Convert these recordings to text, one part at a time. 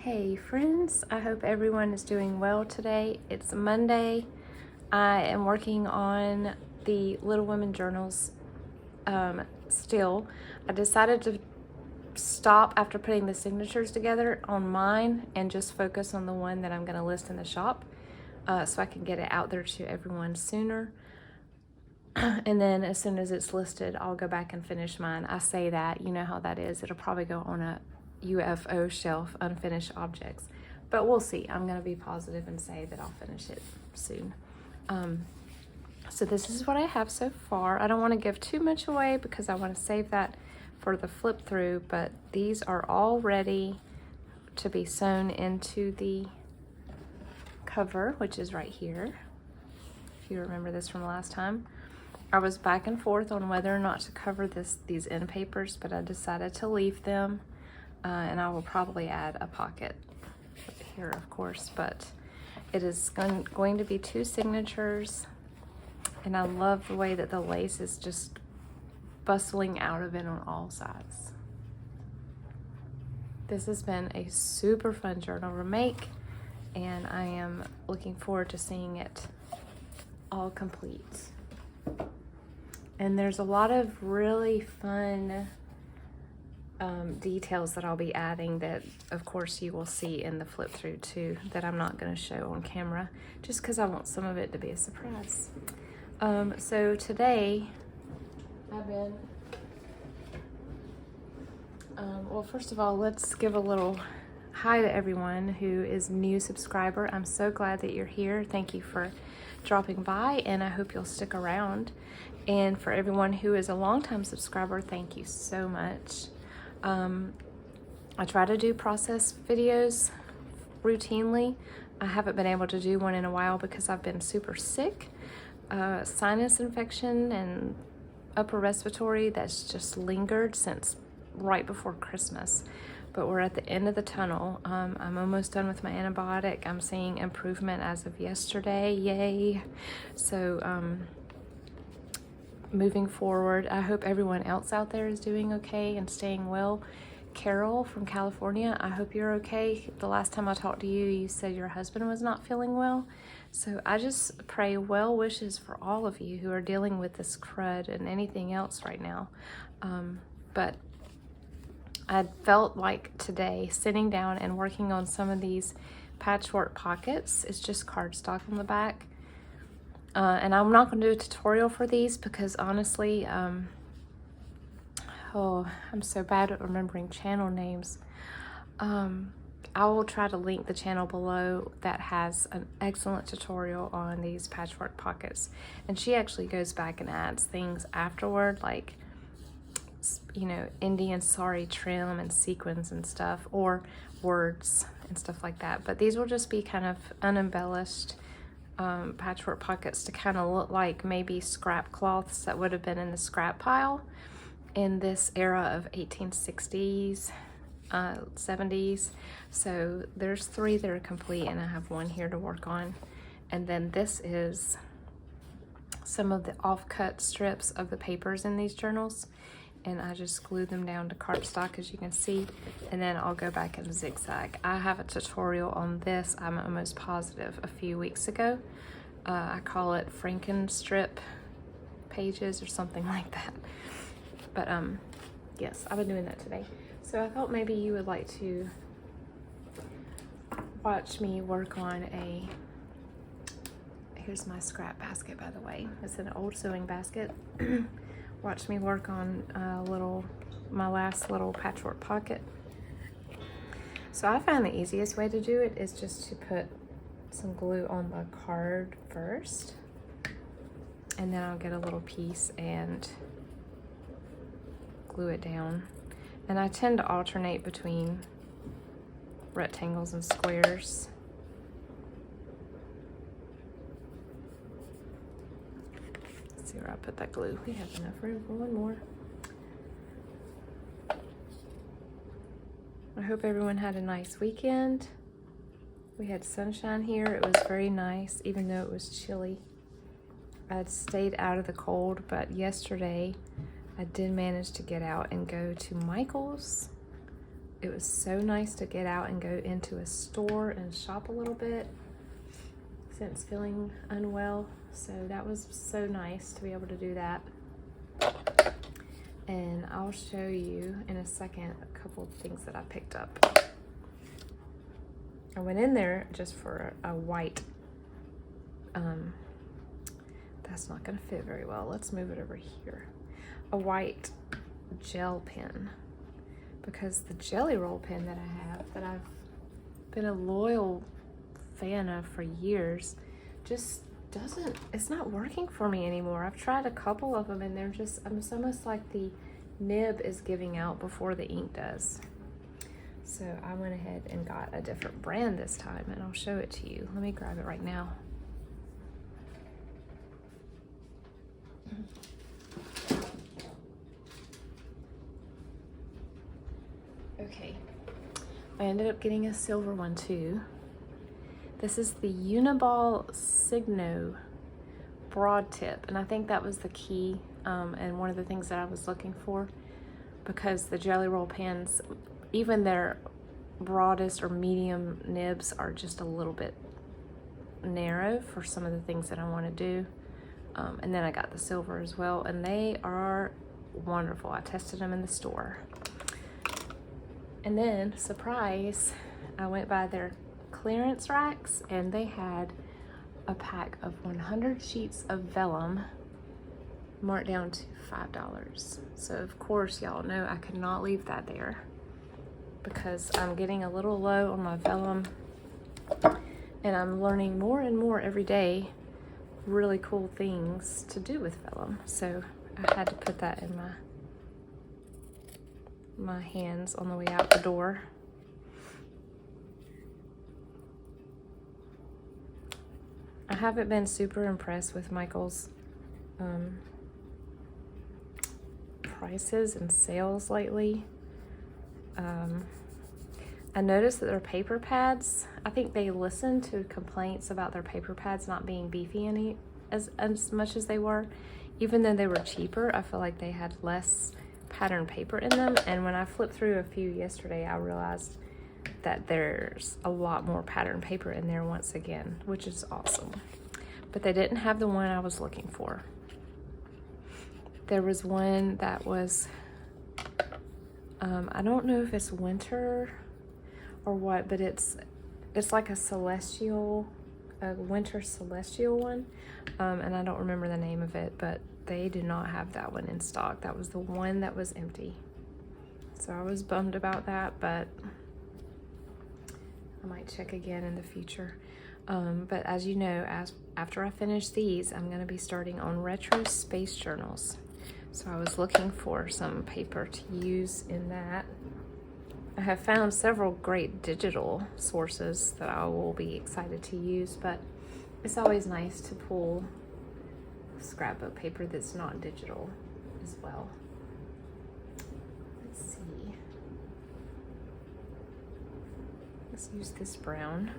Hey friends, I hope everyone is doing well today. It's Monday. I am working on the Little Women journals still. I decided to stop after putting the signatures together on mine and just focus on the one that I'm going to list in the shop so I can get it out there to everyone sooner. And then as soon as it's listed, I'll go back and finish mine. I say that, you know how that is. It'll probably go on a UFO shelf, unfinished objects, but we'll see. I'm going to be positive and say that I'll finish it soon. So this is what I have so far. I don't want to give too much away because I want to save that for the flip through, but these are all ready to be sewn into the cover, which is right here. If you remember this from last time. I was back and forth on whether or not to cover these end papers, but I decided to leave them. And I will probably add a pocket here, of course, but it is going to be 2 signatures. And I love the way that the lace is just bustling out of it on all sides. This has been a super fun journal to make, and I am looking forward to seeing it all complete. And there's a lot of really fun details that I'll be adding that of course you will see in the flip through too, that I'm not going to show on camera just because I want some of it to be a surprise. So today I've been well, first of all, let's give a little hi to everyone who is new subscriber. I'm so glad that you're here. Thank you for dropping by, and I hope you'll stick around. And for everyone who is a longtime subscriber, thank you so much. I try to do process videos routinely. I haven't been able to do one in a while because I've been super sick. Sinus infection and upper respiratory that's just lingered since right before Christmas. But we're at the end of the tunnel. I'm almost done with my antibiotic. I'm seeing improvement as of yesterday, yay. So moving forward, I hope everyone else out there is doing okay and staying well. Carol from California, I hope you're okay. The last time I talked to you, you said your husband was not feeling well. So I just pray well wishes for all of you who are dealing with this crud and anything else right now. But I felt like today sitting down and working on some of these patchwork pockets. It's just cardstock on the back. And I'm not going to do a tutorial for these because honestly, oh, I'm so bad at remembering channel names. I will try to link the channel below that has an excellent tutorial on these patchwork pockets. And she actually goes back and adds things afterward, like, you know, Indian sari trim and sequins and stuff, or words and stuff like that. But these will just be kind of unembellished patchwork pockets to kind of look like maybe scrap cloths that would have been in the scrap pile in this era of 1860s, 70s. So there's 3 that are complete, and I have 1 here to work on. And then this is some of the offcut strips of the papers in these journals, and I just glue them down to cardstock, as you can see, and then I'll go back and zigzag. I have a tutorial on this, I'm almost positive, a few weeks ago. I call it Frankenstrip pages or something like that. But yes, I've been doing that today. So I thought maybe you would like to watch me work on here's my scrap basket, by the way. It's an old sewing basket. Watch me work on my last little patchwork pocket. So I find the easiest way to do it is just to put some glue on the card first, and then I'll get a little piece and glue it down. And I tend to alternate between rectangles and squares. Let's see where I put that glue. We have enough room for 1 more. I hope everyone had a nice weekend. We had sunshine here. It was very nice, even though it was chilly. I'd stayed out of the cold, but yesterday I did manage to get out and go to Michael's. it was so nice to get out and go into a store and shop a little bit since feeling unwell. So that was so nice to be able to do that. And I'll show you in a second a couple of things that I picked up. I went in there just for a white, that's not gonna fit very well. Let's move it over here. A white gel pen, because the jelly roll pen that I have, that I've been a loyal fan of for years, just it's not working for me anymore. I've tried a couple of them and they're just, it's almost like the nib is giving out before the ink does. So I went ahead and got a different brand this time, and I'll show it to you. Let me grab it right now. Okay, I ended up getting a silver one too. This is the Uniball Signo broad tip, and I think that was the key and one of the things that I was looking for, because the jelly roll pens, even their broadest or medium nibs, are just a little bit narrow for some of the things that I want to do. And then I got the silver as well, and they are wonderful. I tested them in the store. And then, surprise, I went by their clearance racks and they had a pack of 100 sheets of vellum marked down to $5. So of course, y'all know I could not leave that there, because I'm getting a little low on my vellum and I'm learning more and more every day really cool things to do with vellum. So I had to put that in my hands on the way out the door. I haven't been super impressed with Michael's prices and sales lately. I noticed that their paper pads, I think they listened to complaints about their paper pads not being beefy as much as they were. Even though they were cheaper, I feel like they had less pattern paper in them. And when I flipped through a few yesterday, I realized that there's a lot more pattern paper in there once again, which is awesome. But they didn't have the one I was looking for. There was one that was, I don't know if it's winter or what, but it's like a winter celestial one. And I don't remember the name of it, but they did not have that one in stock. That was the one that was empty. So I was bummed about that, but I might check again in the future. But as you know, after I finish these, I'm going to be starting on retro space journals. So I was looking for some paper to use in that. I have found several great digital sources that I will be excited to use, but it's always nice to pull scrapbook paper that's not digital as well. Let's see. Let's use this brown.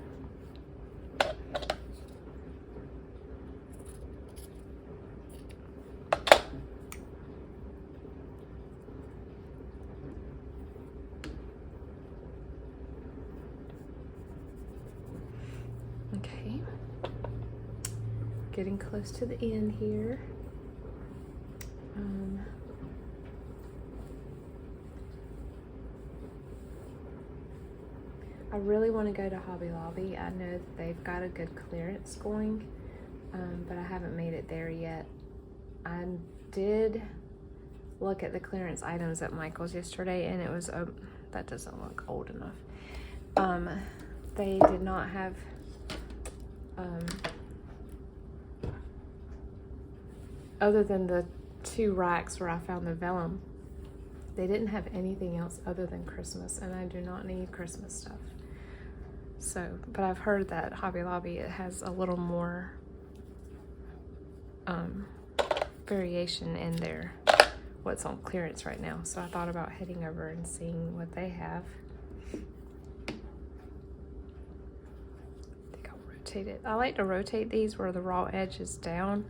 Okay, getting close to the end here. I really want to go to Hobby Lobby. I know that they've got a good clearance going, but I haven't made it there yet. I did look at the clearance items at Michael's yesterday, and it was, that doesn't look old enough. They did not have, other than the 2 racks where I found the vellum, they didn't have anything else other than Christmas, and I do not need Christmas stuff. So, but I've heard that Hobby Lobby, it has a little more variation in their what's on clearance right now. So I thought about heading over and seeing what they have. I think I'll rotate it. I like to rotate these where the raw edge is down,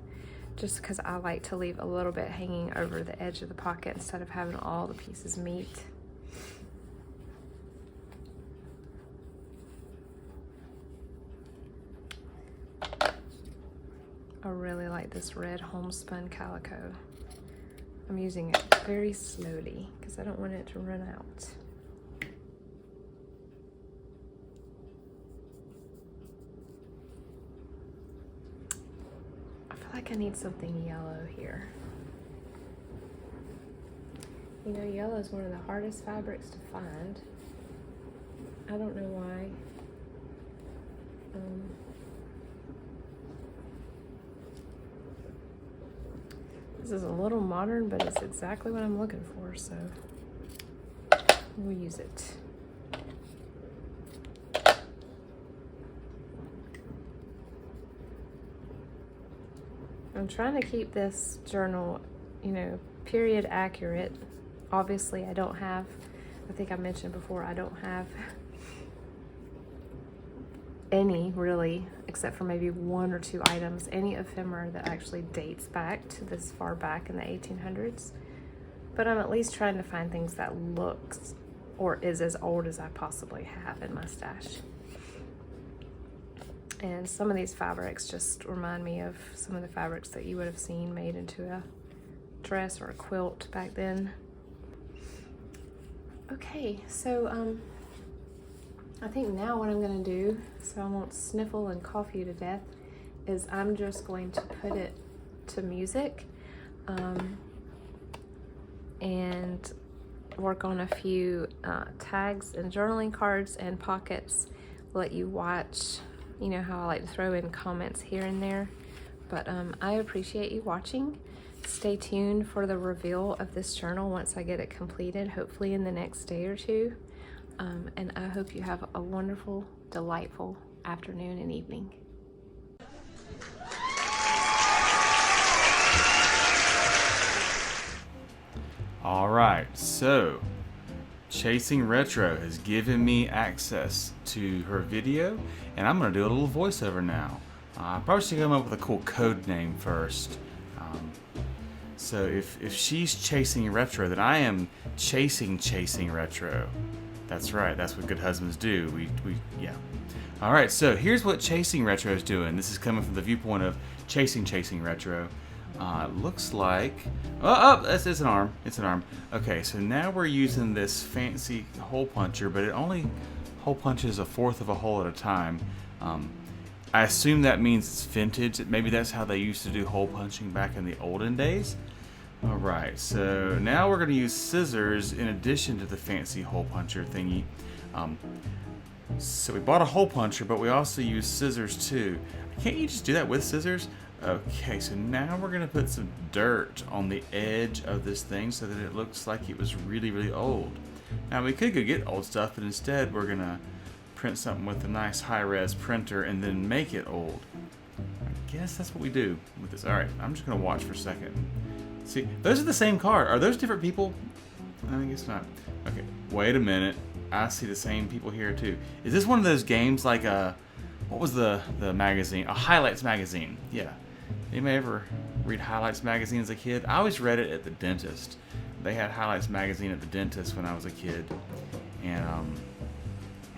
just because I like to leave a little bit hanging over the edge of the pocket instead of having all the pieces meet. like this red homespun calico. I'm using it very slowly because I don't want it to run out. I feel like I need something yellow here. You know, yellow is one of the hardest fabrics to find. I don't know why. This is a little modern, but it's exactly what I'm looking for, so we'll use it. I'm trying to keep this journal, you know, period accurate. Obviously, I don't have, I think I mentioned before, I don't have any really, except for maybe one or two items, any ephemera that actually dates back to this far back in the 1800s. But I'm at least trying to find things that looks or is as old as I possibly have in my stash. And some of these fabrics just remind me of some of the fabrics that you would have seen made into a dress or a quilt back then. Okay, so I think now what I'm gonna do, so I won't sniffle and cough you to death, is I'm just going to put it to music and work on a few tags and journaling cards and pockets, let you watch. You know how I like to throw in comments here and there, but I appreciate you watching. Stay tuned for the reveal of this journal once I get it completed, hopefully in the next day or two. And I hope you have a wonderful, delightful afternoon and evening. All right, so Chasing Retro has given me access to her video, and I'm going to do a little voiceover now. I probably should come up with a cool code name first. So if she's chasing retro, then I am chasing retro. That's right. That's what good husbands do. Yeah. All right. So here's what chasing retro is doing. This is coming from the viewpoint of chasing retro. It looks like it's an arm. It's an arm. Okay. So now we're using this fancy hole puncher, but it only hole punches 1/4 of a hole at a time. I assume that means it's vintage. Maybe that's how they used to do hole punching back in the olden days. All right, so now we're going to use scissors in addition to the fancy hole puncher thingy. So we bought a hole puncher, but we also use scissors too. Can't you just do that with scissors? Okay, so now we're going to put some dirt on the edge of this thing so that it looks like it was really, really old. Now we could go get old stuff, but instead we're going to print something with a nice high-res printer and then make it old. I guess that's what we do with this. All right, I'm just going to watch for a second. See, those are the same card. Are those different people? I guess not. Okay, wait a minute. I see the same people here too. Is this one of those games like what was the magazine? A Highlights magazine. Yeah. Anybody ever read Highlights magazine as a kid? I always read it at the dentist. They had Highlights magazine at the dentist when I was a kid. And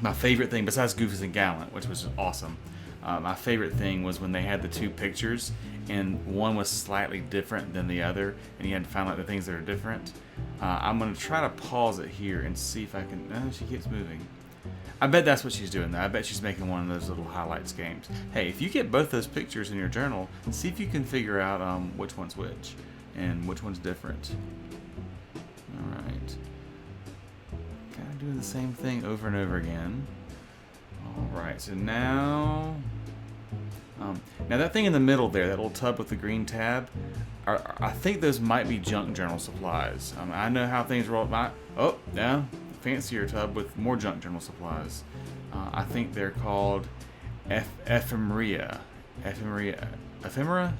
my favorite thing, besides Goofus and Gallant, which was awesome, my favorite thing was when they had the two pictures and one was slightly different than the other, and you had to find out the things that are different. I'm going to try to pause it here and see if I can... No, she keeps moving. I bet that's what she's doing, though. I bet she's making one of those little highlights games. Hey, if you get both those pictures in your journal, see if you can figure out which one's which and which one's different. All right. Kind of doing the same thing over and over again. All right, so now that thing in the middle there, that little tub with the green tab, I think those might be junk journal supplies. I know how things roll. Fancier tub with more junk journal supplies. I think they're called Ephemera. Ephemera.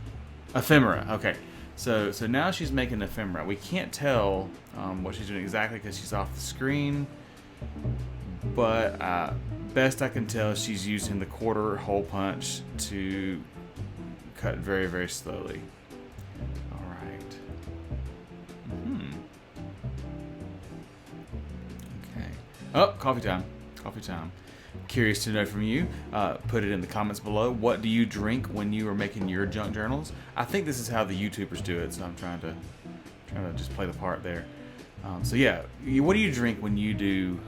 Okay. So now she's making ephemera. We can't tell what she's doing exactly because she's off the screen. But best I can tell, she's using the 1/4 hole punch to cut very, very slowly. All right. Okay. Oh, coffee time. Coffee time. Curious to know from you. Put it in the comments below. What do you drink when you are making your junk journals? I think this is how the YouTubers do it, so I'm trying to just play the part there. So yeah, what do you drink when you do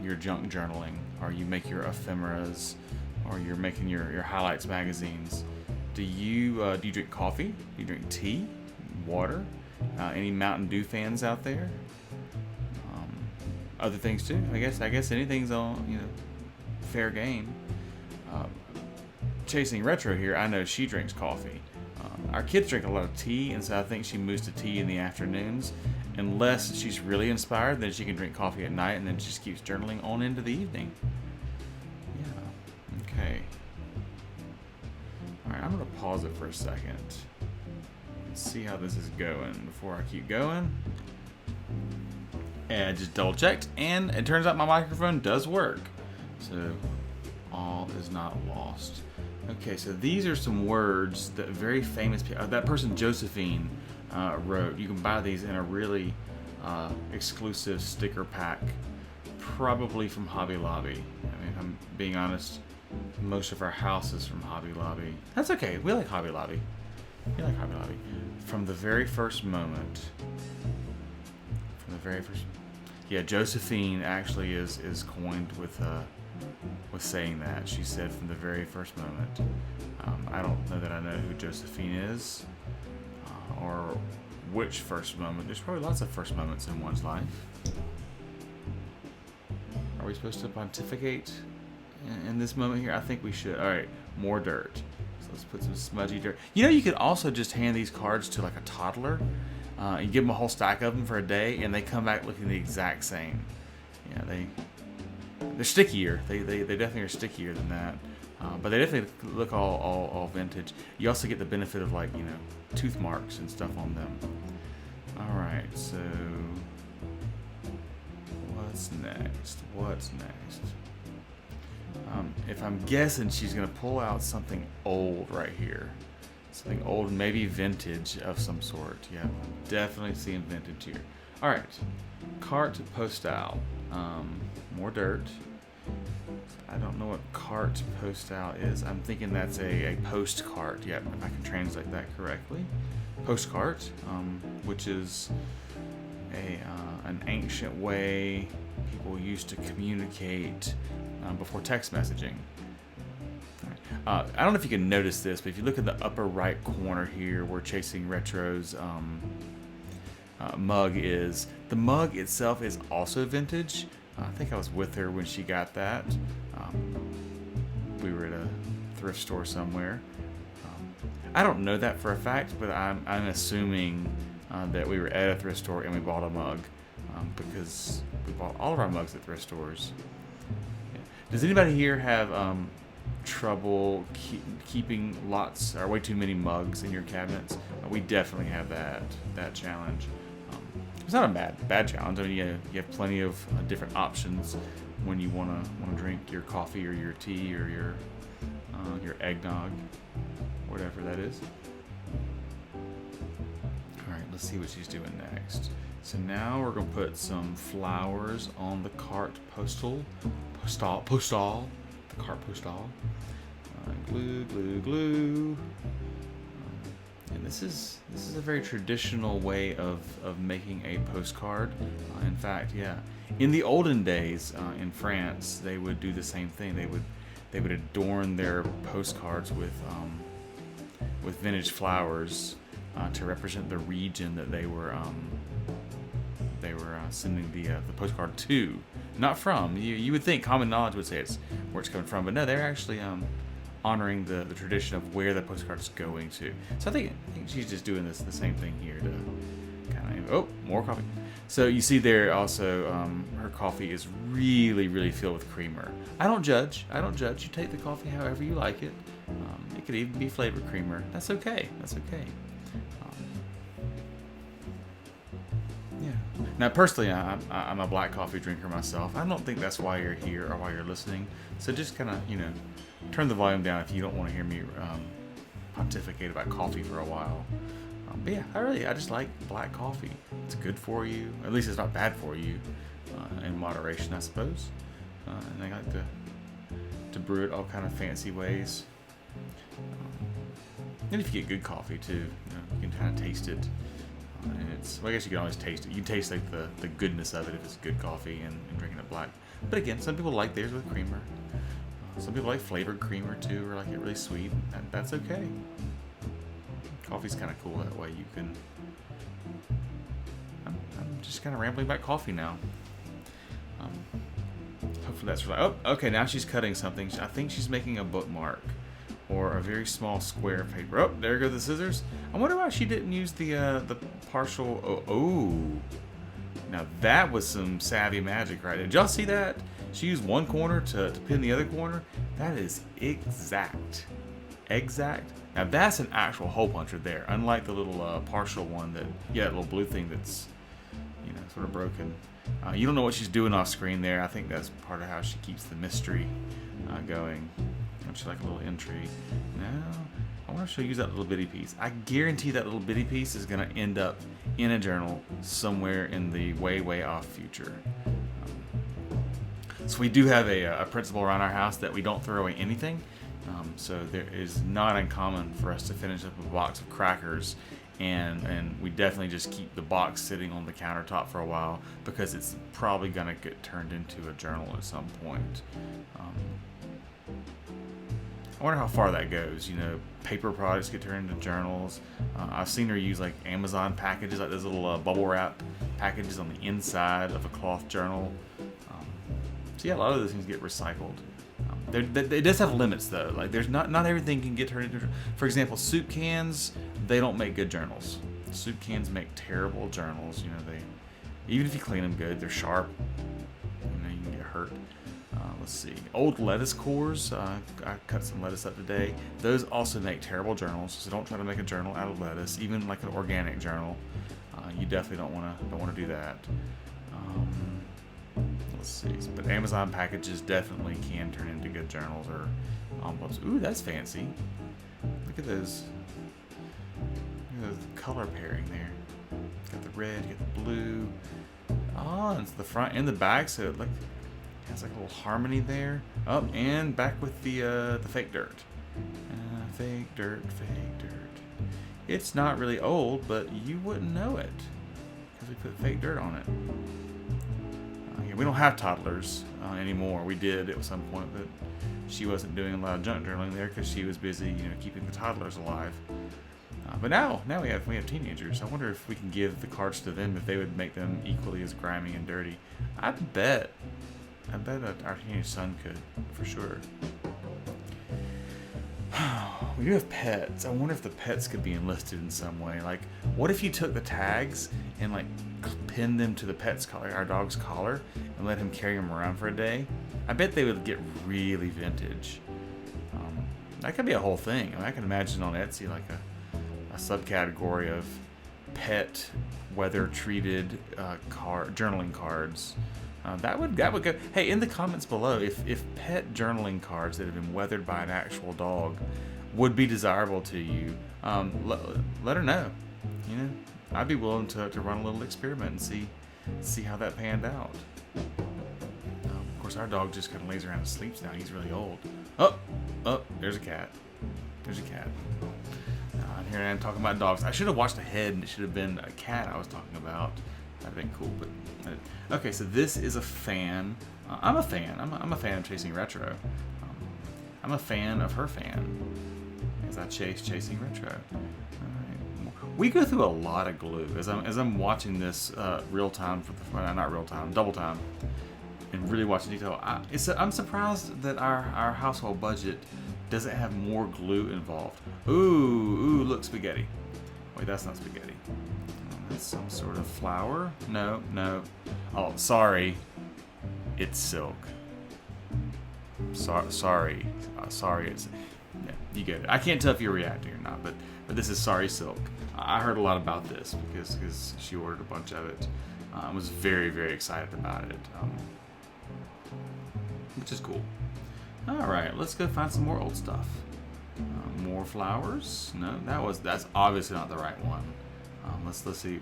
your junk journaling, or you make your ephemeras, or you're making your highlights magazines? Do you drink coffee? Do you drink tea, water? Any Mountain Dew fans out there? Other things too. I guess anything's on fair game. Chasing Retro here, I know she drinks coffee. Our kids drink a lot of tea, and so I think she moves to tea in the afternoons. Unless she's really inspired, then she can drink coffee at night, and then she just keeps journaling on into the evening. Yeah. Okay. All right, I'm gonna pause it for a second and see how this is going before I keep going. And I just double checked, and it turns out my microphone does work. So all is not lost. Okay, so these are some words that very famous people, that person Josephine wrote. You can buy these in a really exclusive sticker pack, probably from Hobby Lobby. I mean, if I'm being honest, most of our house is from Hobby Lobby. That's okay. We like Hobby Lobby. We like Hobby Lobby. From the very first moment. Yeah, Josephine actually is coined with saying that. She said from the very first moment. I don't know that I know who Josephine is, or which first moment. There's probably lots of first moments in one's life. Are we supposed to pontificate in this moment here? I think we should. All right, more dirt. So let's put some smudgy dirt. You could also just hand these cards to like a toddler. You give them a whole stack of them for a day, and they come back looking the exact same. Yeah, they're stickier. They definitely are stickier than that. But they definitely look all vintage. You also get the benefit of tooth marks and stuff on them. All right, so what's next? If I'm guessing, she's gonna pull out something old right here. Something old, maybe vintage of some sort. Yeah, definitely seeing vintage here. All right, carte postale. More dirt. I don't know what carte postale is. I'm thinking that's a postcard. Yeah, if I can translate that correctly. Postcard, which is an ancient way people used to communicate before text messaging. I don't know if you can notice this, but if you look at the upper right corner here where Chasing Retro's mug is, the mug itself is also vintage. I think I was with her when she got that. We were at a thrift store somewhere. I don't know that for a fact, but I'm assuming that we were at a thrift store and we bought a mug because we bought all of our mugs at thrift stores. Yeah. Does anybody here have trouble keeping lots or way too many mugs in your cabinets? We definitely have that challenge. It's not a bad challenge. I mean, you have plenty of different options when you want to drink your coffee or your tea or your eggnog, whatever that is. All right, let's see what she's doing next. So now we're gonna put some flowers on the carte postale. The carte postale. Glue. And this is a very traditional way of making a postcard. In fact, yeah, in the olden days in France, they would do the same thing. They would adorn their postcards with vintage flowers to represent the region that they were sending the postcard to, not from. You would think common knowledge would say it's where it's coming from, but no, they're actually honoring the tradition of where the postcard is going to. So I think she's just doing the same thing here to kind of more coffee. So you see there also her coffee is really filled with creamer. I don't judge. You take the coffee however you like it. It could even be flavored creamer. That's okay. Yeah. Now personally, I'm a black coffee drinker myself. I don't think that's why you're here or why you're listening. So just kind of turn the volume down if you don't want to hear me pontificate about coffee for a while. But yeah, I just like black coffee. It's good for you. At least it's not bad for you, in moderation, I suppose. And I like to to brew it all kind of fancy ways. And if you get good coffee too, you know, you can kind of taste it. And it's, well, I guess you can always taste it. You can taste like the goodness of it if it's good coffee and drinking it black. But again, some people like theirs with creamer. Some people like flavored creamer too, or like it really sweet. That's okay. Coffee's kind of cool that way. You can. I'm just kind of rambling about coffee now. Hopefully that's right. Oh, okay. Now she's cutting something. I think she's making a bookmark or a very small square of paper. Oh, there go the scissors. I wonder why she didn't use the partial. Oh, now that was some savvy magic, right? Did y'all see that? She used one corner to pin the other corner. That is exact. Exact. Now that's an actual hole puncher there, unlike the little partial one that, yeah, that little blue thing that's, you know, sort of broken. You don't know what she's doing off screen there. I think that's part of how she keeps the mystery going. She's like a little entry. Now, I wonder if she'll use that little bitty piece. I guarantee that little bitty piece is going to end up in a journal somewhere in the way, way off future. So we do have a principle around our house that we don't throw away anything. So there is not uncommon for us to finish up a box of crackers, and we definitely just keep the box sitting on the countertop for a while because it's probably going to get turned into a journal at some point. I wonder how far that goes. You know, paper products get turned into journals. I've seen her use like Amazon packages, like those little bubble wrap packages on the inside of a cloth journal. So yeah, a lot of those things get recycled. It does have limits though. Like there's not everything can get turned into. For example, soup cans, they don't make good journals. Soup cans make terrible journals. You know, even if you clean them good, they're sharp. You know, you can get hurt. Let's see. Old lettuce cores. I cut some lettuce up today. Those also make terrible journals. So don't try to make a journal out of lettuce, even like an organic journal. You definitely don't want to do that. Let's see. But Amazon packages definitely can turn into good journals or envelopes. Ooh, that's fancy. Look at those. Look at the color pairing there. Got the red, you got the blue. Oh, it's the front and the back, so it has like a little harmony there. Oh, and back with the fake dirt. Fake dirt, fake dirt. It's not really old, but you wouldn't know it because we put fake dirt on it. Yeah, we don't have toddlers anymore. We did at some point, but she wasn't doing a lot of junk journaling there because she was busy, you know, keeping the toddlers alive. But now we have teenagers. I wonder if we can give the cards to them if they would make them equally as grimy and dirty. I bet our teenage son could, for sure. We do have pets. I wonder if the pets could be enlisted in some way. Like, what if you took the tags and like pinned them to the pet's collar, our dog's collar, and let him carry them around for a day? I bet they would get really vintage. That could be a whole thing. I mean, I can imagine on Etsy like a subcategory of pet weather treated journaling cards. That would go. Hey, in the comments below, if pet journaling cards that have been weathered by an actual dog would be desirable to you, let her know. You know, I'd be willing to run a little experiment and see how that panned out. Of course, our dog just kind of lays around and sleeps now. He's really old. Oh, there's a cat. There's a cat. And here I am talking about dogs. I should have watched ahead, and it should have been a cat I was talking about. That'd been cool, but okay. So this is a fan. I'm a fan. I'm a fan of Chasing Retro. I'm a fan of her fan, as I chasing retro. All right. We go through a lot of glue as I'm watching this real time not real time, double time, and really watching detail. I'm surprised that our household budget doesn't have more glue involved. Ooh, look, spaghetti. Wait, that's not spaghetti. That's some sort of flower. No. Oh, sorry. It's silk. Sorry. It's. Yeah, you get it. I can't tell if you're reacting or not, but this is sorry silk. I heard a lot about this because she ordered a bunch of it. I was very, very excited about it, which is cool. All right, let's go find some more old stuff. More flowers? No, that's obviously not the right one. Let's see.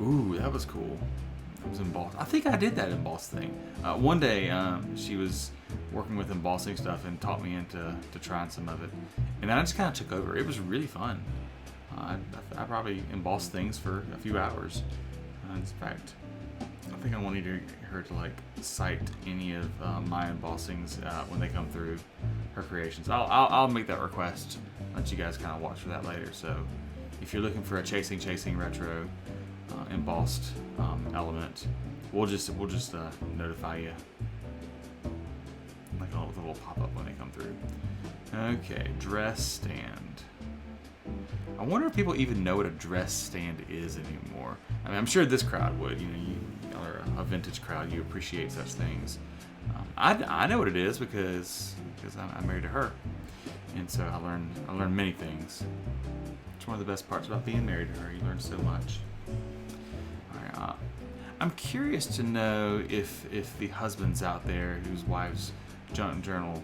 Ooh, that was cool. It was embossed. I think I did that emboss thing. One day, she was working with embossing stuff and taught me into trying some of it, and I just kind of took over. It was really fun. I probably embossed things for a few hours. In fact, I think I wanted her to like cite any of my embossings when they come through her creations. I'll make that request. Let you guys kind of watch for that later. So if you're looking for a chasing retro embossed element, we'll just notify you, like a little pop up when they come through. Okay, dress stand. I wonder if people even know what a dress stand is anymore. I mean, I'm sure this crowd would. You are a vintage crowd. You appreciate such things. I know what it is because I'm married to her, and so I learned many things. It's one of the best parts about being married to her. You learn so much. All right, I'm curious to know if the husbands out there whose wives journal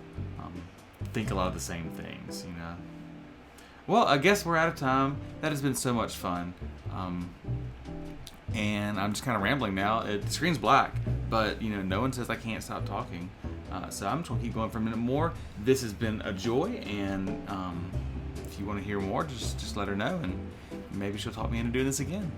think a lot of the same things. Well, I guess we're out of time. That has been so much fun. And I'm just kind of rambling now. The screen's black, but no one says I can't stop talking. So I'm just gonna keep going for a minute more. This has been a joy, and if you want to hear more, just let her know, and maybe she'll talk me into doing this again.